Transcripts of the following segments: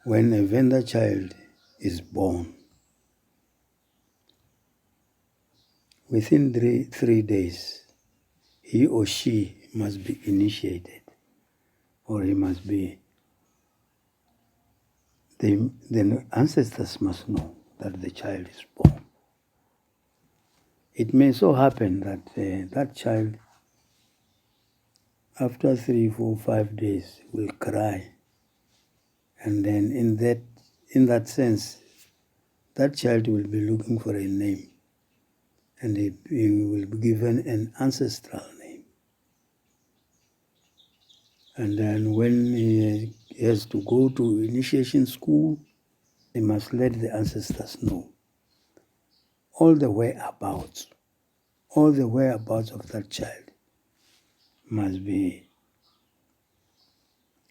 when a Venda child is born, within three days, he or she must be initiated, or he must be, the ancestors must know that the child is born. It may so happen that that child, after 3, 4, 5 days, will cry. And then in that sense, that child will be looking for a name. And he will be given an ancestral name. And then when he has to go to initiation school, he must let the ancestors know all the whereabouts of that child must be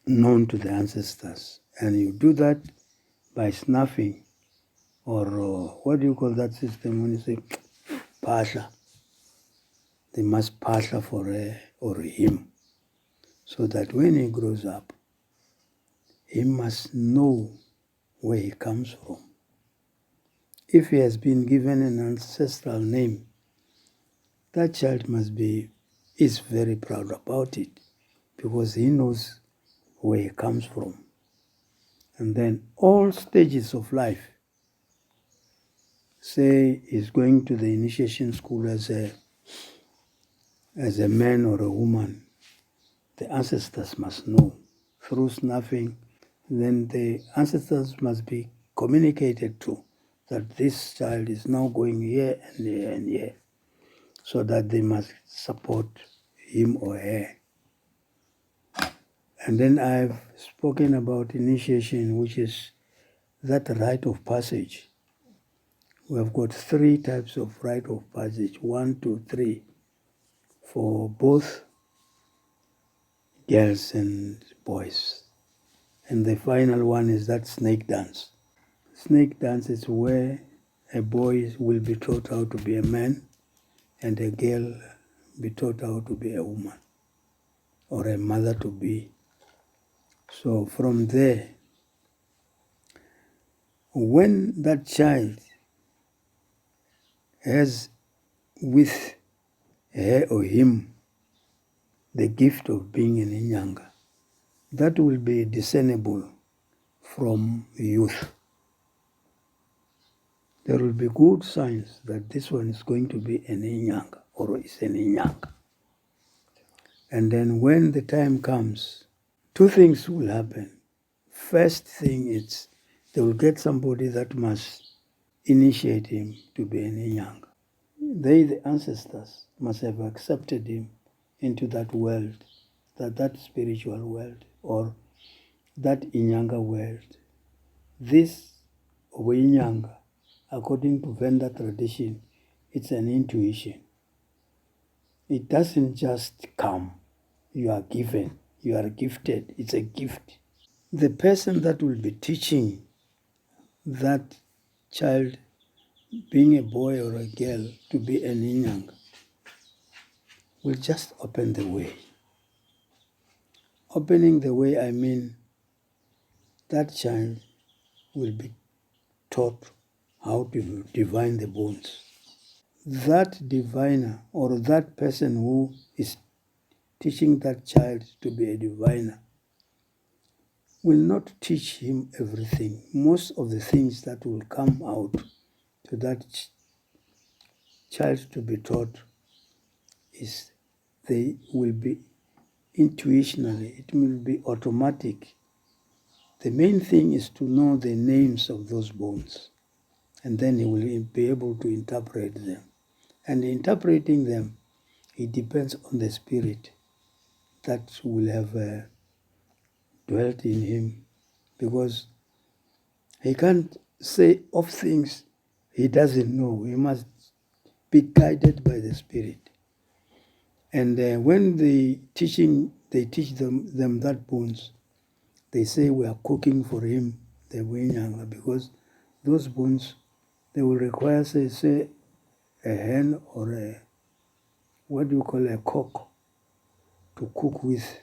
known to the ancestors. And you do that by snuffing, or what do you call that system when you say pasha? They must pasha for her or him, so that when he grows up, he must know where he comes from. If he has been given an ancestral name, that child is very proud about it, because he knows where he comes from. And then all stages of life, say he's going to the initiation school as a man or a woman, the ancestors must know through snuffing. Then the ancestors must be communicated to that this child is now going here and here and here, so that they must support him or her. And then I've spoken about initiation, which is that rite of passage. We have got 3 types of rite of passage, 1, 2, 3, for both girls and boys. And the final one is that snake dance. Snake dance is where a boy will be taught how to be a man, and a girl be taught how to be a woman, or a mother to be. So from there, when that child has with her or him the gift of being an inyanga, that will be discernible from youth. There will be good signs that this one is going to be an inyanga or is an inyanga. And then when the time comes, 2 things will happen. First thing is they will get somebody that must initiate him to be an inyanga. They, the ancestors, must have accepted him into that world, that spiritual world, or that inyanga world. This inyanga, according to Venda tradition, it's an intuition. It doesn't just come. You are given, you are gifted, it's a gift. The person that will be teaching that child, being a boy or a girl, to be an inyanga, will just open the way. Opening the way, I mean that child will be taught how to divine the bones. That diviner, or that person who is teaching that child to be a diviner, will not teach him everything. Most of the things that will come out to that child to be taught they will be intuitionally, it will be automatic. The main thing is to know the names of those bones, and then he will be able to interpret them. And interpreting them, it depends on the spirit that will have dwelt in him, because he can't say of things he doesn't know. He must be guided by the spirit. And when they teach them that bones, they say we are cooking for him, the winyanga, because those bones, they will require, say a hen or a cock to cook with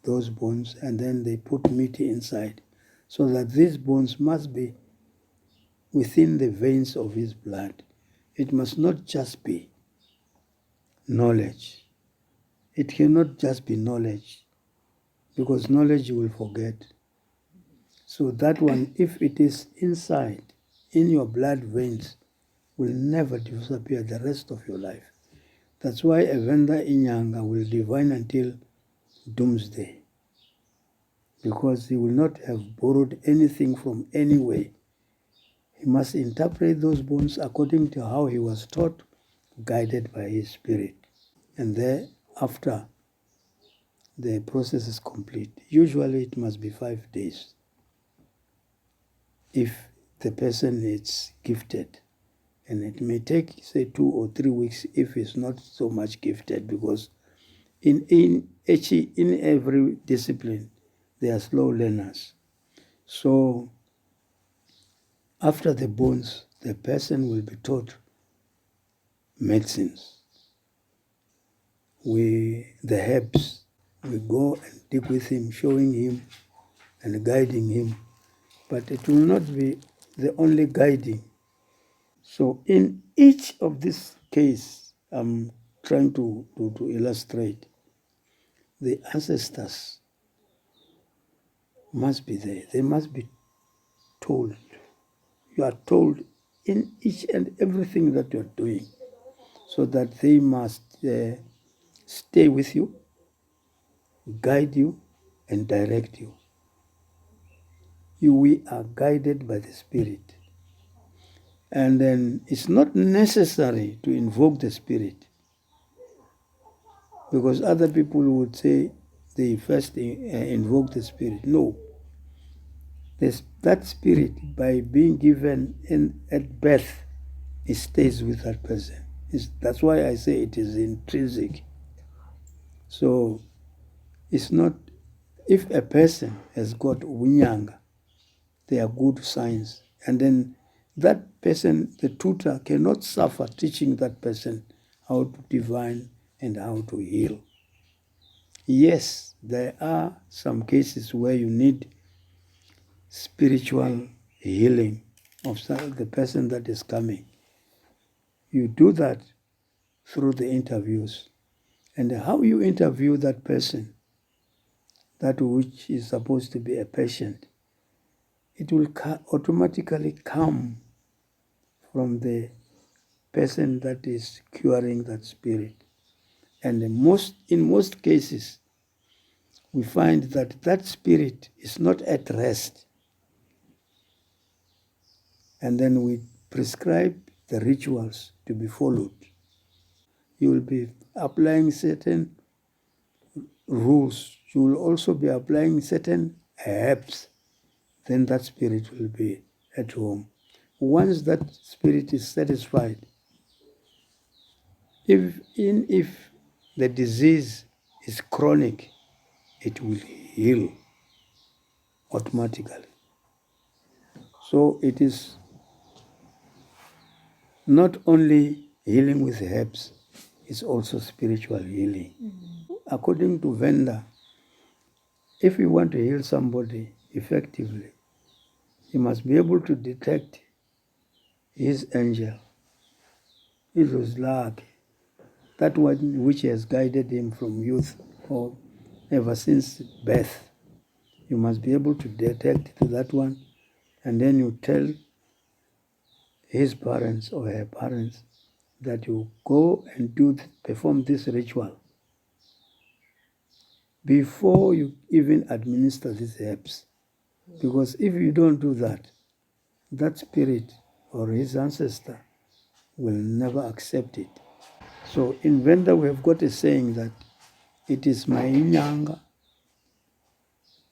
those bones, and then they put meat inside. so that these bones must be within the veins of his blood. It must not just be knowledge. It cannot just be knowledge, because knowledge you will forget. So that one, if it is inside, in your blood veins, will never disappear the rest of your life. That's why a Venda Inyanga will divine until doomsday, because he will not have borrowed anything from anywhere. He must interpret those bones according to how he was taught, guided by his spirit. And thereafter, the process is complete. Usually it must be 5 days if the person is gifted. And it may take, say, 2 or 3 weeks if he's not so much gifted, because in every discipline, they are slow learners. So after the bones, the person will be taught medicines. The herbs, we go and dig with him, showing him and guiding him. But it will not be the only guiding. So in each of this case, I'm trying to illustrate, the ancestors must be there. They must be told. You are told in each and everything that you're doing, so that they must stay with you, guide you, and direct you. We are guided by the Spirit. And then it's not necessary to invoke the Spirit, because other people would say they first invoke the Spirit. No. That Spirit, by being given at birth, it stays with that person. That's why I say it is intrinsic. So it's not, if a person has got unyanga, they are good signs. And then that person, the tutor, cannot suffer teaching that person how to divine and how to heal. Yes, there are some cases where you need spiritual healing of the person that is coming. You do that through the interviews. And how you interview that person, that which is supposed to be a patient, it will automatically come from the person that is curing that spirit. And in most cases, we find that that spirit is not at rest. And then we prescribe the rituals to be followed. You will be applying certain rules. You will also be applying certain herbs. Then that spirit will be at home. Once that spirit is satisfied, if the disease is chronic, it will heal automatically. So it is not only healing with herbs, it's also spiritual healing. Mm-hmm. According to Venda, if you want to heal somebody effectively, you must be able to detect his angel, his Uzlaki, that one which has guided him from youth or ever since birth. You must be able to detect that one, and then you tell his parents or her parents that you go and perform this ritual before you even administer these herbs. Because if you don't do that, that spirit or his ancestor will never accept it. So in Venda we have got a saying that it is my inyanga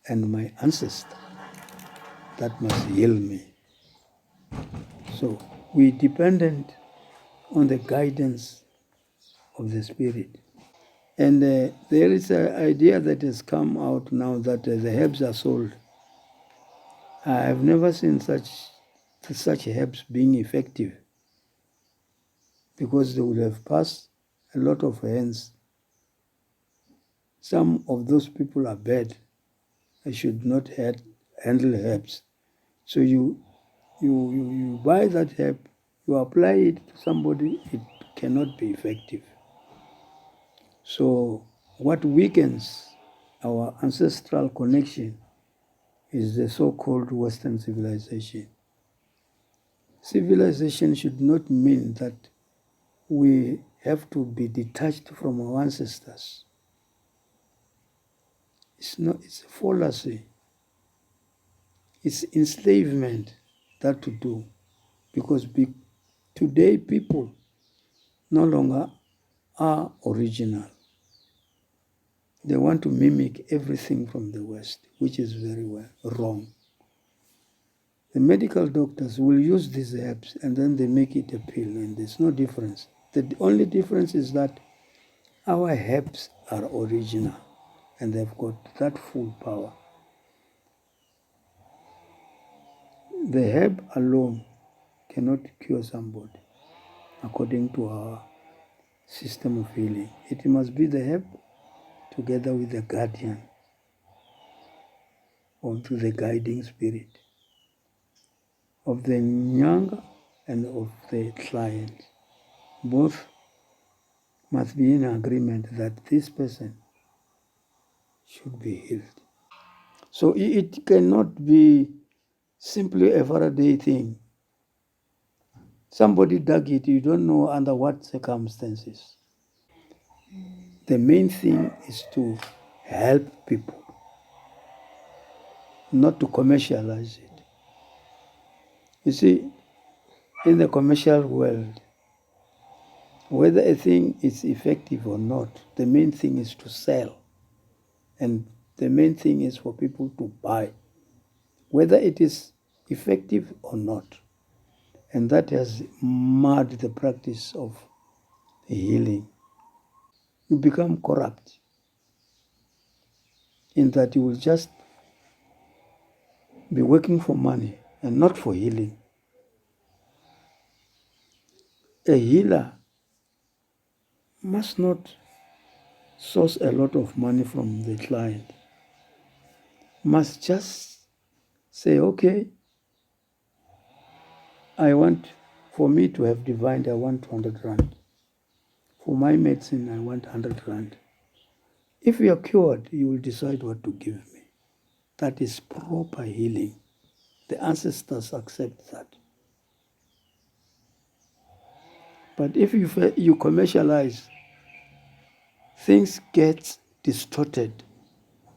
and my ancestor that must heal me. So we dependent on the guidance of the spirit. And there is an idea that has come out now that the herbs are sold. I have never seen such herbs being effective, because they would have passed a lot of hands. Some of those people are bad. I should not handle herbs. So you buy that herb, you apply it to somebody, it cannot be effective. So what weakens our ancestral connection is the so-called Western civilization. Civilization should not mean that we have to be detached from our ancestors. It's a fallacy. It's enslavement that to do. Because today people no longer are original. They want to mimic everything from the West, which is very wrong. The medical doctors will use these herbs and then they make it a pill, and there's no difference. The only difference is that our herbs are original and they've got that full power. The herb alone cannot cure somebody according to our system of healing. It must be the herb together with the guardian or to the guiding spirit of the nyanga and of the client. Both must be in agreement that this person should be healed. So it cannot be simply a Faraday thing. Somebody dug it, you don't know under what circumstances. The main thing is to help people, not to commercialize it. You see, in the commercial world, whether a thing is effective or not, the main thing is to sell. And the main thing is for people to buy, whether it is effective or not. And that has marred the practice of healing. You become corrupt in that you will just be working for money and not for healing. A healer must not source a lot of money from the client. Must just say, okay, for me to have divined, I want 200 rand. For my medicine, I want 100 rand. If you are cured, you will decide what to give me. That is proper healing. The ancestors accept that. But if you commercialize, things get distorted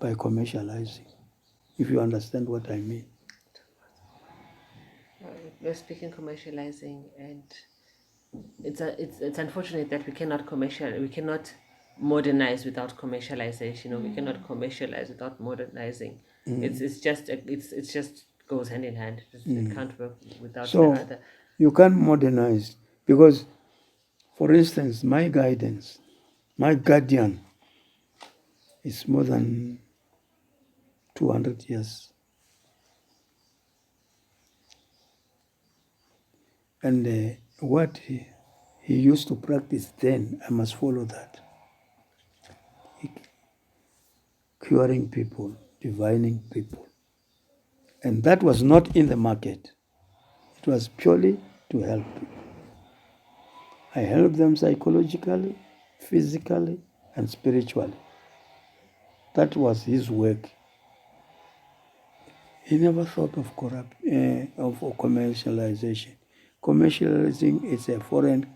by commercializing, if you understand what I mean. We're speaking commercializing, and it's unfortunate that we cannot modernize without commercialization, or we cannot commercialize without modernizing. It's just goes hand in hand. It can't work without the other. You can't modernize because, for instance, my guardian is more than 200 years. And what he used to practice then, I must follow that. Curing people, divining people. And that was not in the market. It was purely to help people. I helped them psychologically, physically, and spiritually. That was his work. He never thought of commercialization. Commercializing is a foreign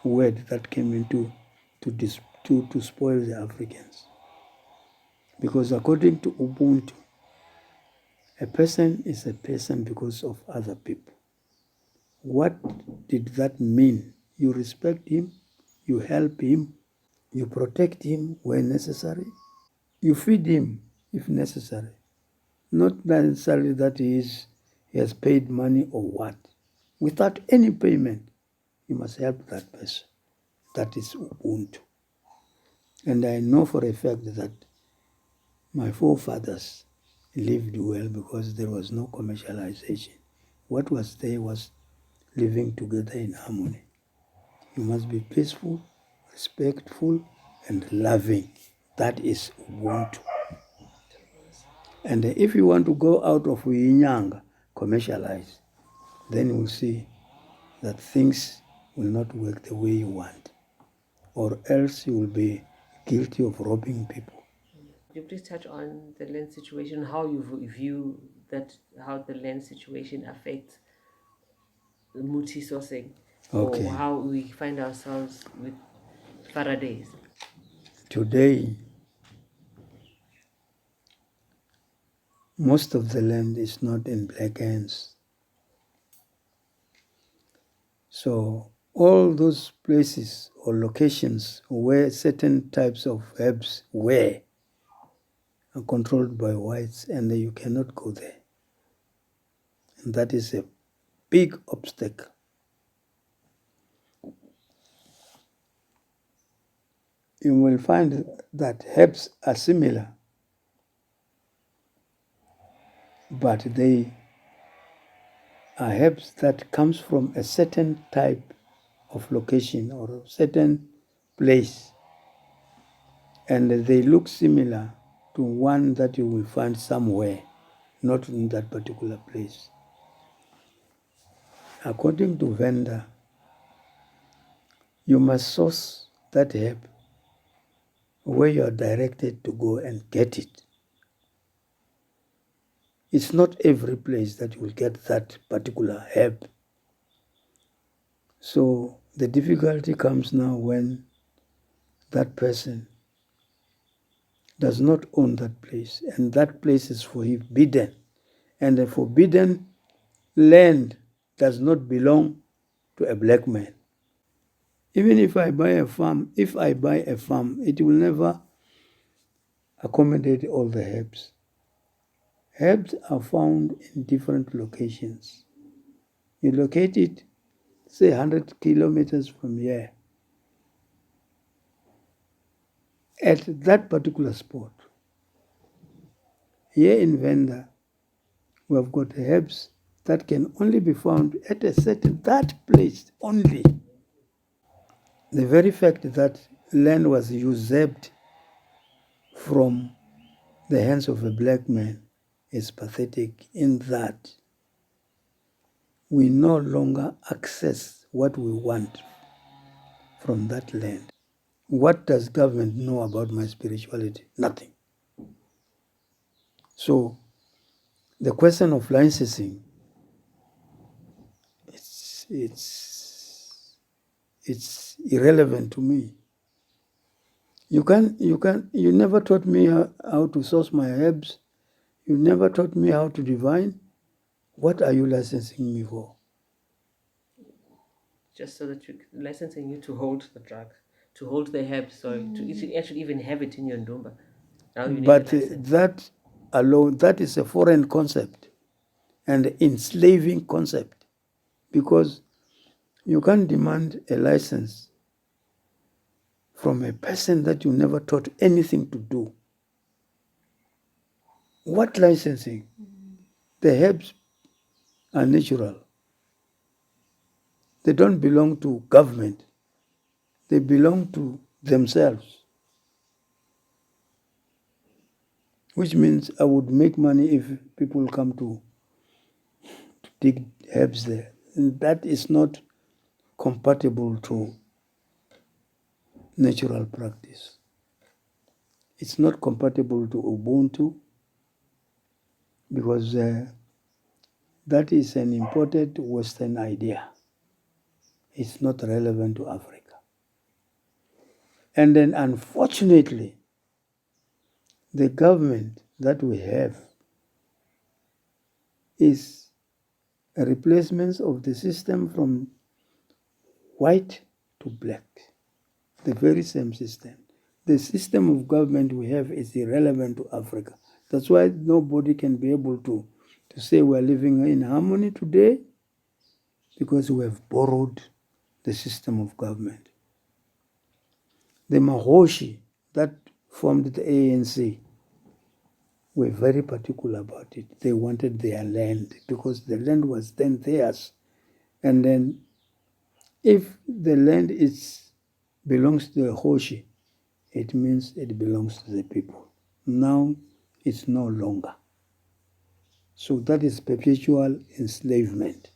word that came into to spoil the Africans. Because according to Ubuntu, a person is a person because of other people. What did that mean? You respect him, you help him, you protect him when necessary, you feed him if necessary. Not necessarily that he has paid money or what. Without any payment, you must help that person. That is Ubuntu. And I know for a fact that my forefathers lived well because there was no commercialization. What was there was living together in harmony. You must be peaceful, respectful, and loving. That is Ubuntu. And if you want to go out of Inyanga, commercialize, then you will see that things will not work the way you want, or else you will be guilty of robbing people. Could you please touch on the land situation, how you view that, how the land situation affects the multi sourcing, Okay. or how we find ourselves with Faraday's? Today, most of the land is not in black hands. So all those places or locations where certain types of herbs were are controlled by whites, and you cannot go there. And that is a big obstacle. You will find that herbs are similar, but they are herbs that comes from a certain type of location or a certain place, and they look similar to one that you will find somewhere, not in that particular place. According to Venda, you must source that herb where you are directed to go and get it. It's not every place that you will get that particular herb. So the difficulty comes now when that person does not own that place, and that place is forbidden. And the forbidden land does not belong to a black man. Even if I buy a farm, it will never accommodate all the herbs. Herbs are found in different locations. You locate it, say 100 kilometers from here. At that particular spot, here in Venda, we have got herbs that can only be found at that place only. The very fact that land was usurped from the hands of a black man is pathetic, in that we no longer access what we want from that land. What does government know about my spirituality? Nothing. So the question of licensing, it's irrelevant to me. You never taught me how to source my herbs. You never taught me how to divine. What are you licensing me for? Just so that licensing you to hold the drug, to hold the herbs, sorry, to actually even have it in your ndumba. Now you need But a license. that alone, that is a foreign concept and enslaving concept, because you can't demand a license from a person that you never taught anything to do. What licensing? The herbs are natural. They don't belong to government. They belong to themselves. Which means I would make money if people come to dig herbs there. And that is not compatible to natural practice. It's not compatible to Ubuntu, because that is an imported Western idea. It's not relevant to Africa. And then, unfortunately, the government that we have is a replacement of the system from white to black, the very same system. The system of government we have is irrelevant to Africa. That's why nobody can be able to say we're living in harmony today, because we have borrowed the system of government. The Mahoshi that formed the ANC were very particular about it. They wanted their land because the land was then theirs. And then if the land belongs to the Hoshi, it means it belongs to the people. Now it's no longer. So that is perpetual enslavement.